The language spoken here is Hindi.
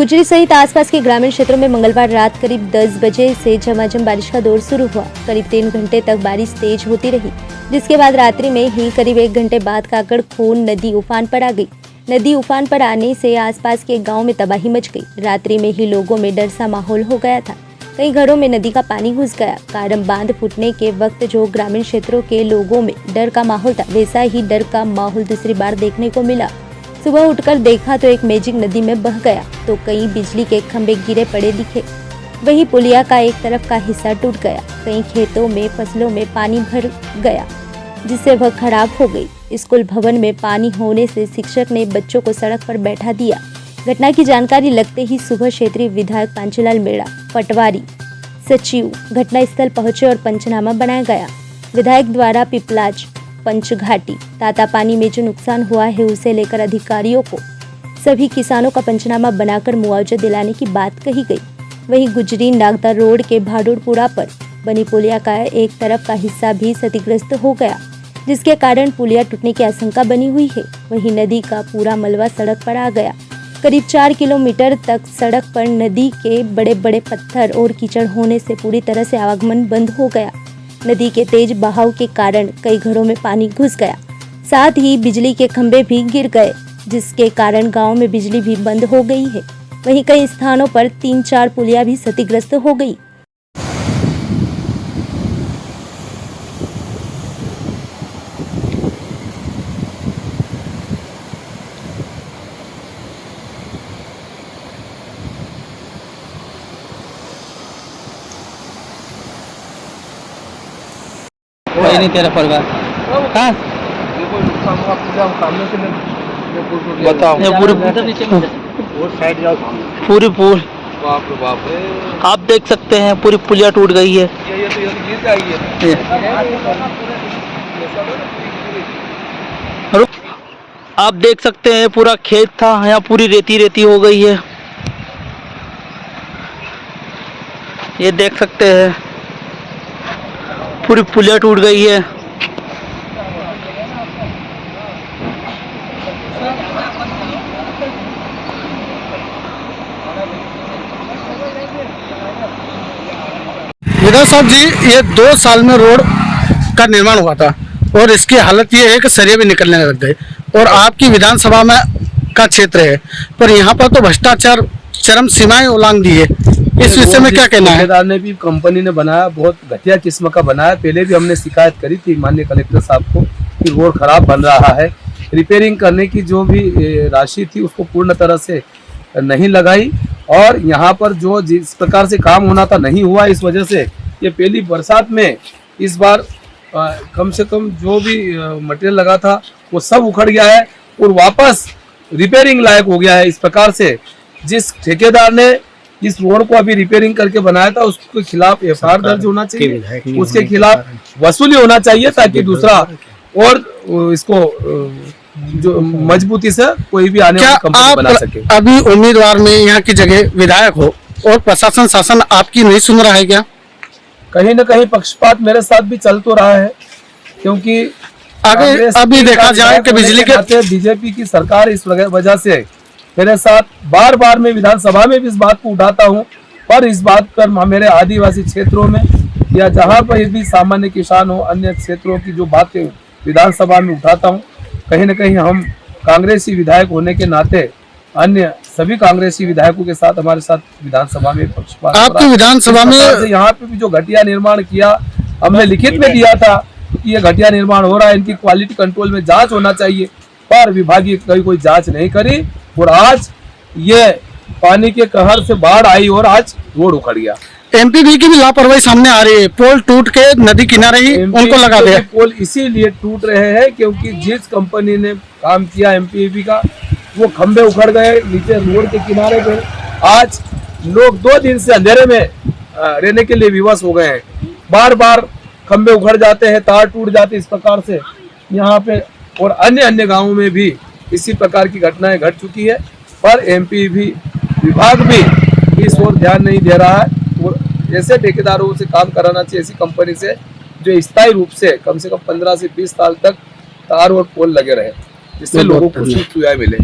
गुजरी सहित आसपास के ग्रामीण क्षेत्रों में मंगलवार रात करीब 10 बजे से झमाझम बारिश का दौर शुरू हुआ। करीब 3 घंटे तक बारिश तेज होती रही, जिसके बाद रात्रि में ही करीब 1 घंटे बाद काकड़ खून नदी उफान पर आ गई। नदी उफान पर आने से आसपास के गांव में तबाही मच गई। रात्रि में ही लोगों में डर सा माहौल हो गया था। कई घरों में नदी का पानी घुस गया। कारम बांध फूटने के वक्त जो ग्रामीण क्षेत्रों के लोगों में डर का माहौल था, वैसा ही डर का माहौल दूसरी बार देखने को मिला। सुबह उठकर देखा तो एक मैजिक नदी में बह गया, तो कई बिजली के खंभे गिरे पड़े दिखे। वहीं पुलिया का एक तरफ का हिस्सा टूट गया। कई खेतों में फसलों में पानी भर गया, जिससे वह खराब हो गई। स्कूल भवन में पानी होने से शिक्षक ने बच्चों को सड़क पर बैठा दिया। घटना की जानकारी लगते ही सुबह क्षेत्रीय विधायक पांचूलाल मेड़ा, पटवारी, सचिव घटनास्थल पहुंचे और पंचनामा बनाया गया। विधायक द्वारा पिपलाज, पंचघाटी, तातापानी में जो नुकसान हुआ है उसे लेकर अधिकारियों को सभी किसानों का पंचनामा बनाकर मुआवजा दिलाने की बात कही गई। वहीं गुजरी नागदा रोड के भाडोरपुरा पर बनी पुलिया का एक तरफ का हिस्सा भी क्षतिग्रस्त हो गया, जिसके कारण पुलिया टूटने की आशंका बनी हुई है। वहीं नदी का पूरा मलबा सड़क पर आ गया। करीब 4 किलोमीटर तक सड़क पर नदी के बड़े बड़े पत्थर और कीचड़ होने से पूरी तरह से आवागमन बंद हो गया। नदी के तेज बहाव के कारण कई घरों में पानी घुस गया, साथ ही बिजली के खंभे भी गिर गए, जिसके कारण गांव में बिजली भी बंद हो गई है। वहीं कई स्थानों पर 3-4 पुलिया भी क्षतिग्रस्त हो गई। कोई नहीं तेरा परिवार कहाँ बताओ। पूरी पूल आप देख सकते हैं, पूरी पुलिया टूट गई है। आप देख सकते हैं पूरा खेत था, यहाँ पूरी रेती रेती हो गई है। ये देख सकते हैं पूरी पुलिया टूट गई है। विधायक साहब जी, ये 2 साल में रोड का निर्माण हुआ था और इसकी हालत ये है कि सरिये भी निकलने लग गए। और आपकी विधानसभा में का क्षेत्र है, पर यहाँ पर तो भ्रष्टाचार चरम सीमाएं उलांघ दी है। इस विषय में क्या कहना है? ठेकेदार ने भी, कंपनी ने बनाया, बहुत घटिया किस्म का बनाया। पहले भी हमने शिकायत करी थी माननीय कलेक्टर साहब को कि रोड खराब बन रहा है। रिपेयरिंग करने की जो भी राशि थी उसको पूर्ण तरह से नहीं लगाई, और यहाँ पर जो जिस प्रकार से काम होना था नहीं हुआ। इस वजह से ये पहली बरसात में इस बार कम से कम जो भी मटेरियल लगा था वो सब उखड़ गया है और वापस रिपेयरिंग लायक हो गया है। इस प्रकार से जिस ठेकेदार ने इस रोड को अभी रिपेयरिंग करके बनाया था उसके खिलाफ एफआईआर दर्ज होना चाहिए, उसके खिलाफ वसूली होना चाहिए, ताकि दूसरा और इसको जो मजबूती से कोई भी आने वाली कंपनी बना सके। अभी उम्मीदवार में यहाँ की जगह विधायक हो और प्रशासन शासन आपकी नहीं सुन रहा है क्या? कहीं न कहीं पक्षपात मेरे साथ भी चल तो रहा है, क्योंकि आगे अभी देखा जाए कि बिजली के बीजेपी की सरकार इस वजह से मेरे साथ बार बार मैं विधानसभा में भी इस बात को उठाता हूं, पर इस बात पर मेरे आदिवासी क्षेत्रों में या जहां पर भी सामान्य किसान हो, अन्य क्षेत्रों की जो बातें विधानसभा में उठाता हूं, कहीं न कहीं हम कांग्रेसी विधायक होने के नाते अन्य सभी कांग्रेसी विधायकों के साथ हमारे साथ विधानसभा में पक्षपात। आपकी विधानसभा में यहाँ पे भी जो घटिया निर्माण किया, हमने लिखित में दिया था कि ये घटिया निर्माण हो रहा है, इनकी क्वालिटी कंट्रोल में जांच होना चाहिए, पर विभागीय कोई जांच नहीं करी। और आज ये पानी के कहर से बाढ़ आई और आज रोड उखड़ गया। एमपीवी की भी लापरवाही सामने आ रही है। पोल टूट के नदी किनारे ही उनको लगा दिया। पोल इसीलिए टूट रहे हैं क्योंकि जिस कंपनी ने काम किया एमपीवी का, वो खंभे उखड़ गए नीचे रोड के किनारे पे। आज लोग 2 दिन से अंधेरे में रहने के लिए विवश हो गए हैं। बार बार खंभे उखड़ जाते हैं, तार टूट जाते, इस प्रकार से यहाँ पे और अन्य गाँवों में भी इसी प्रकार की घटनाएं घट चुकी है, पर एमपीवी विभाग भी इस ओर ध्यान नहीं दे रहा है। और ऐसे ठेकेदारों से काम कराना चाहिए, ऐसी कंपनी से जो स्थायी रूप से कम 15 से 20 साल तक तार और पोल लगे रहे, जिससे लोगों को सुविधा मिले।